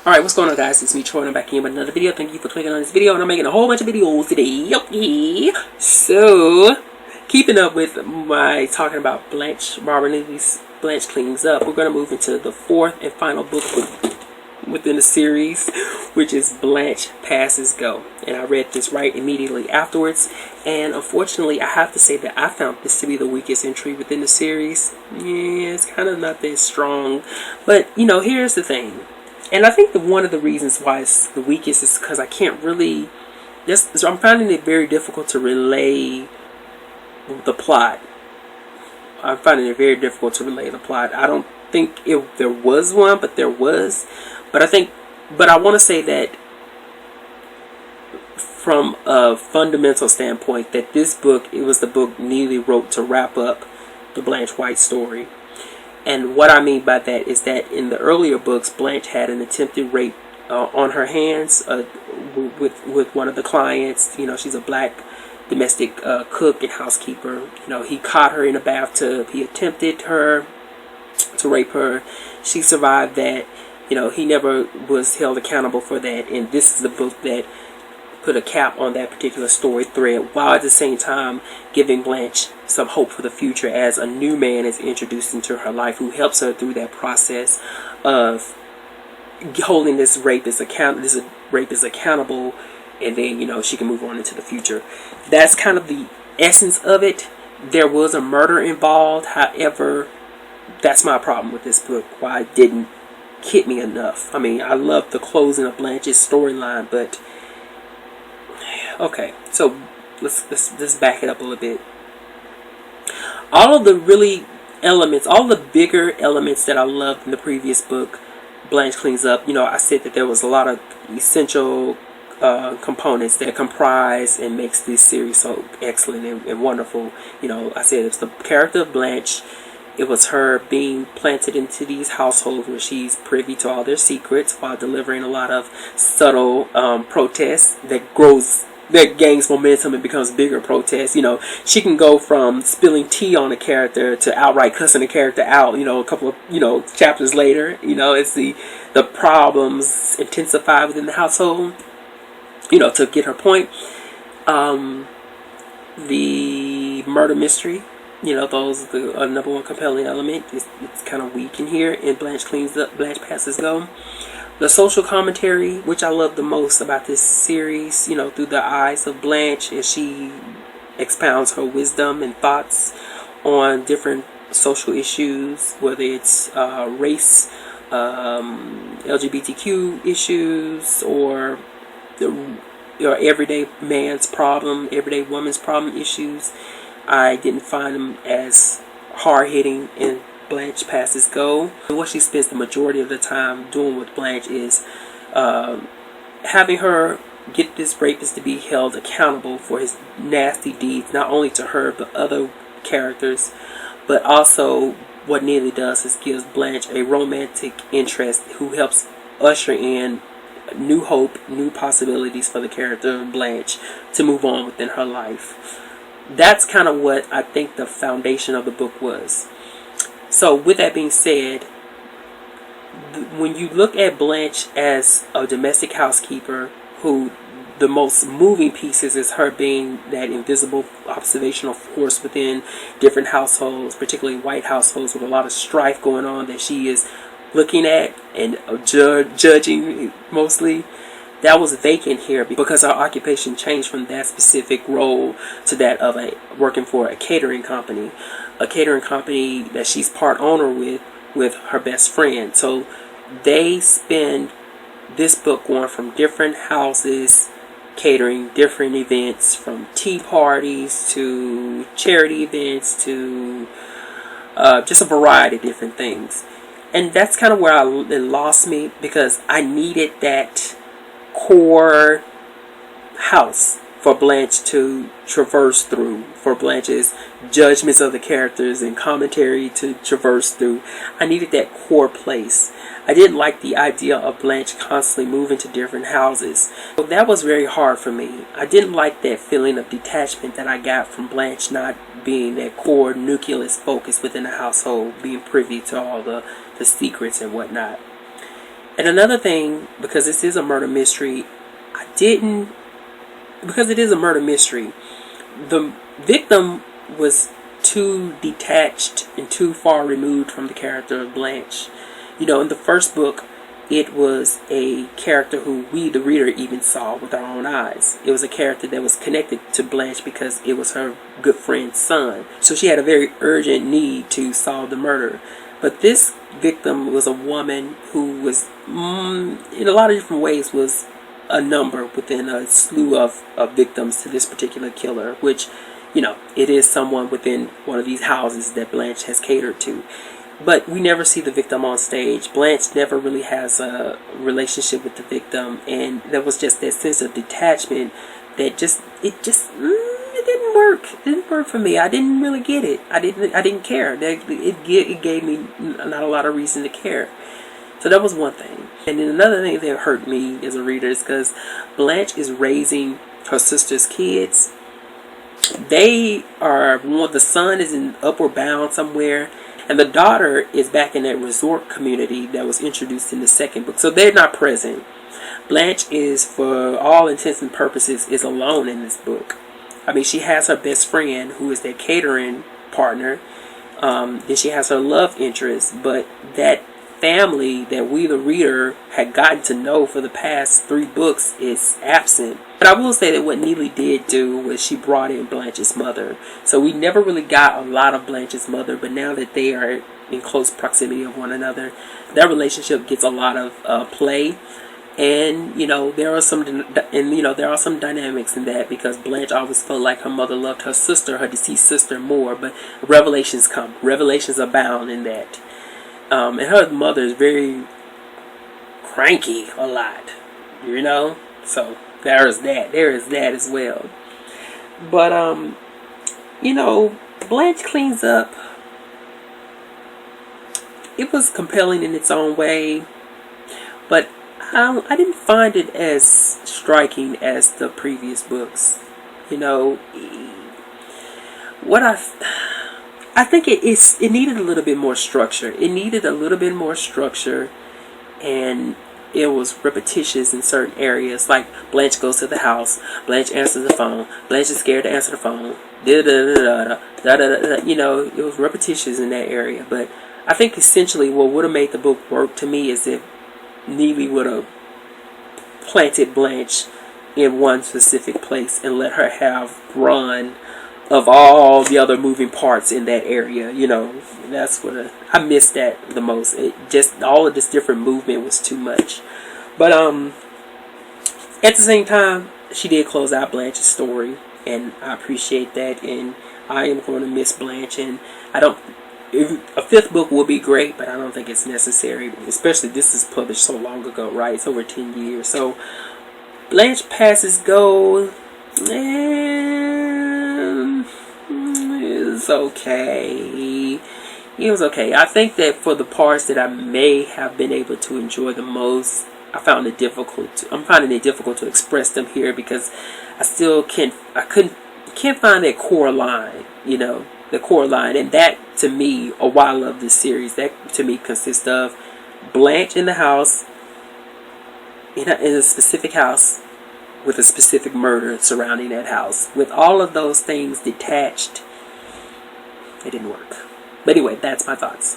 Alright, what's going on, guys? It's me, Troi, and I'm back in with another video. Thank you for clicking on this video, and I'm making a whole bunch of videos today. Okay. So, keeping up with my talking about Blanche Cleans Up, we're going to move into the fourth and final book within the series, which is Blanche Passes Go. And I read this right immediately afterwards, and unfortunately, I have to say that I found this to be the weakest entry within the series. Yeah, it's kind of not that strong, but, you know, here's the thing. And I think that one of the reasons why it's the weakest is because I can't really, so I'm finding it very difficult to relay the plot. I'm finding it very difficult to relay the plot. I don't think there was one, but there was. But I want to say that from a fundamental standpoint, that this book, it was the book Neely wrote to wrap up the Blanche White story. And what I mean by that is that in the earlier books, Blanche had an attempted rape on her hands with one of the clients. You know, she's a black domestic cook and housekeeper. You know, he caught her in a bathtub. He attempted to rape her. She survived that. You know, he never was held accountable for that. And this is the book that put a cap on that particular story thread, while at the same time giving Blanche some hope for the future as a new man is introduced into her life who helps her through that process of holding this rapist accountable, and then, you know, she can move on into the future. That's kind of the essence of it. There was a murder involved, however, that's my problem with this book, why it didn't hit me enough. I mean, I love the closing of Blanche's storyline, but okay, so let's back it up a little bit. All of the all the bigger elements that I loved in the previous book, Blanche Cleans Up, you know, I said that there was a lot of essential components that comprise and makes this series so excellent and wonderful. You know, I said it's the character of Blanche. It was her being planted into these households where she's privy to all their secrets while delivering a lot of subtle protests that gains momentum and becomes bigger protests. You know, she can go from spilling tea on a character to outright cussing a character out, you know, a couple of, you know, chapters later. You know, it's the problems intensify within the household, you know, to get her point. The murder mystery, you know, those the number one compelling element. It's kind of weak in here in Blanche Cleans Up, Blanche Passes Go. The social commentary, which I love the most about this series, you know, through the eyes of Blanche as she expounds her wisdom and thoughts on different social issues, whether it's race, LGBTQ issues, or everyday man's problem, everyday woman's problem issues. I didn't find them as hard-hitting in Blanche Passes Go. What she spends the majority of the time doing with Blanche is having her get this rapist to be held accountable for his nasty deeds, not only to her but other characters. But also what Neely does is gives Blanche a romantic interest who helps usher in new hope, new possibilities for the character of Blanche to move on within her life. That's kind of what I think the foundation of the book was. So with that being said, when you look at Blanche as a domestic housekeeper, who the most moving pieces is her being that invisible observational force within different households, particularly white households with a lot of strife going on that she is looking at and judging mostly. That was vacant here because our occupation changed from that specific role to that of working for a catering company. A catering company that she's part owner with her best friend. So they spend this book going from different houses, catering different events, from tea parties to charity events to just a variety of different things. And that's kind of where it lost me, because I needed that core house for Blanche to traverse through, for Blanche's judgments of the characters and commentary to traverse through. I needed that core place. I didn't like the idea of Blanche constantly moving to different houses. So that was very hard for me. I didn't like that feeling of detachment that I got from Blanche not being that core nucleus focus within the household, being privy to all the secrets and whatnot. And another thing, because this is a murder mystery, because it is a murder mystery, the victim was too detached and too far removed from the character of Blanche. You know, in the first book, it was a character who we, the reader, even saw with our own eyes. It was a character that was connected to Blanche because it was her good friend's son. So she had a very urgent need to solve the murder. But this victim was a woman who was, in a lot of different ways, was a number within a slew of victims to this particular killer, which, you know, it is someone within one of these houses that Blanche has catered to. But we never see the victim on stage. Blanche never really has a relationship with the victim, and there was just that sense of detachment that it didn't work. It didn't work for me. I didn't really get it. I didn't care. It gave me not a lot of reason to care. So that was one thing. And then another thing that hurt me as a reader is because Blanche is raising her sister's kids. The son is in Upward Bound somewhere, and the daughter is back in that resort community that was introduced in the second book. So they're not present. Blanche is, for all intents and purposes, is alone in this book. I mean, she has her best friend, who is their catering partner. Then she has her love interest, but that family that we, the reader, had gotten to know for the past 3 books is absent. But I will say that what Neely did do was she brought in Blanche's mother. So we never really got a lot of Blanche's mother, but now that they are in close proximity of one another, that relationship gets a lot of play. And there are some dynamics in that, because Blanche always felt like her mother loved her sister, her deceased sister, more. But revelations abound in that. And her mother is very cranky a lot, so there is that as well. But Blanche cleans up. It was compelling in its own way, but I didn't find it as striking as the previous books. I think it needed a little bit more structure. And it was repetitious in certain areas. Like Blanche goes to the house, Blanche answers the phone, Blanche is scared to answer the phone. It was repetitious in that area. But I think essentially what would have made the book work to me is if Neely would have planted Blanche in one specific place and let her have run of all the other moving parts in that area. That's what I missed that the most. It just, all of this different movement was too much. But at the same time, she did close out Blanche's story, and I appreciate that. And I am going to miss Blanche, and a 5th book would be great, but I don't think it's necessary. Especially this is published so long ago, right? It's over 10 years. So Blanche passes go. It was okay. It was okay. I think that for the parts that I may have been able to enjoy the most, I'm finding it difficult to express them here, because I still can't find that core line, the core line. And that, to me, or why I love this series, that to me consists of Blanche in the house, in a specific house, with a specific murder surrounding that house. With all of those things detached, it didn't work. But anyway, that's my thoughts.